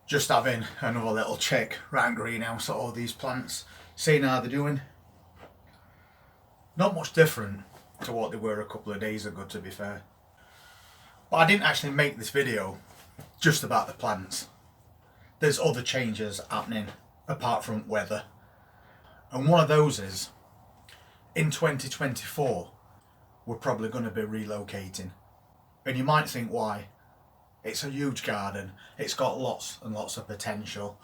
Just having another little check round greenhouse at all these plants, seeing how they're doing. Not much different to what they were a couple of days ago, to be fair. But I didn't actually make this video just about the plants. There's other changes happening apart from weather. And one of those is, in 2024, we're probably going to be relocating. And you might think why. It's a huge garden, it's got lots and lots of potential.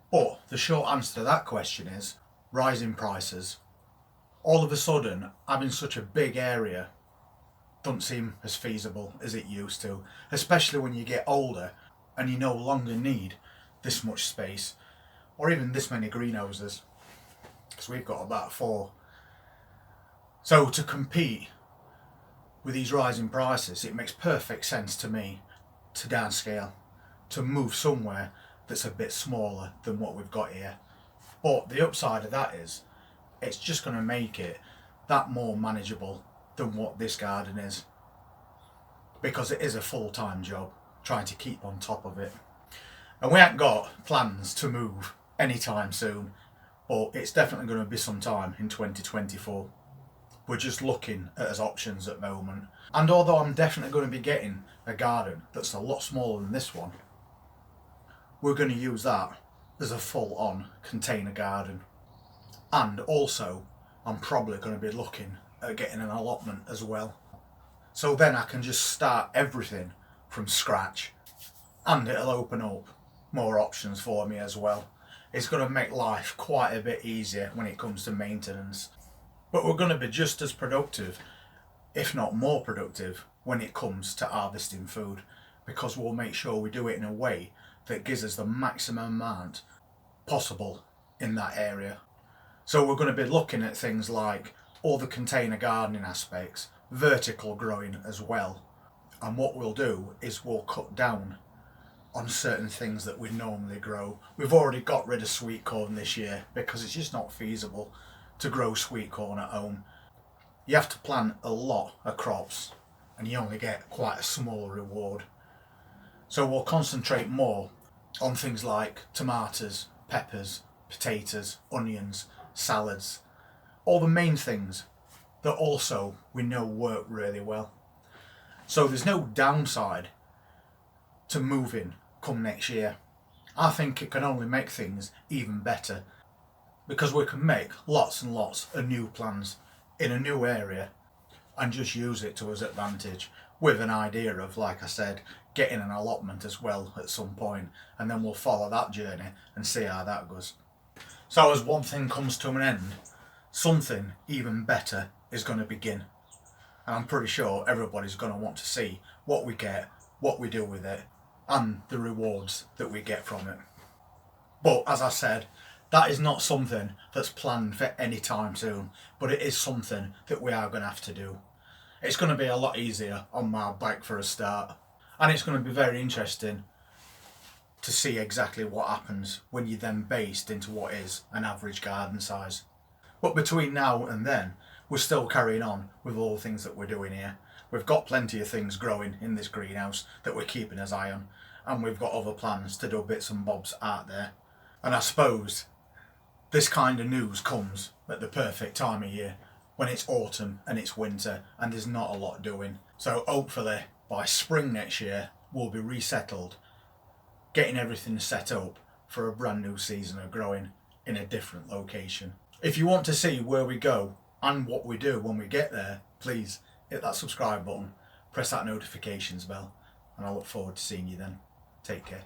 But the short answer to that question is rising prices. All of a sudden, having such a big area doesn't seem as feasible as it used to, especially when you get older and you no longer need this much space or even this many greenhouses, because we've got about 4. So to compete with these rising prices, it makes perfect sense to me to downscale, to move somewhere that's a bit smaller than what we've got here. But the upside of that is it's just going to make it that more manageable than what this garden is, because it is a full-time job trying to keep on top of it. And we haven't got plans to move anytime soon, but it's definitely going to be some time in 2024. We're just looking at as options at the moment. And although I'm definitely going to be getting a garden that's a lot smaller than this one, we're going to use that as a full-on container garden. And also, I'm probably going to be looking at getting an allotment as well. So then I can just start everything from scratch, and it'll open up more options for me as well. It's going to make life quite a bit easier when it comes to maintenance. But we're going to be just as productive, if not more productive, when it comes to harvesting food, because we'll make sure we do it in a way that gives us the maximum amount possible in that area. So we're going to be looking at things like all the container gardening aspects, vertical growing as well. And what we'll do is we'll cut down on certain things that we normally grow. We've already got rid of sweet corn this year because it's just not feasible to grow sweet corn at home. You have to plant a lot of crops and you only get quite a small reward. So we'll concentrate more on things like tomatoes, peppers, potatoes, onions, salads, all the main things that also we know work really well. So there's no downside to moving come next year. I think it can only make things even better, because we can make lots and lots of new plans in a new area and just use it to our advantage, with an idea of, like I said, getting an allotment as well at some point, and then we'll follow that journey and see how that goes. So as one thing comes to an end, something even better is going to begin. And I'm pretty sure everybody's going to want to see what we get, what we do with it, and the rewards that we get from it. But as I said, that is not something that's planned for any time soon, but it is something that we are going to have to do. It's going to be a lot easier on my bike for a start, and it's going to be very interesting to see exactly what happens when you then based into what is an average garden size. But between now and then, we're still carrying on with all the things that we're doing here. We've got plenty of things growing in this greenhouse that we're keeping an eye on, and we've got other plans to do bits and bobs out there. And I suppose this kind of news comes at the perfect time of year, when it's autumn and it's winter and there's not a lot doing. So hopefully by spring next year we'll be resettled, getting everything set up for a brand new season of growing in a different location. If you want to see where we go and what we do when we get there, please hit that subscribe button, press that notifications bell, and I look forward to seeing you then. Take care.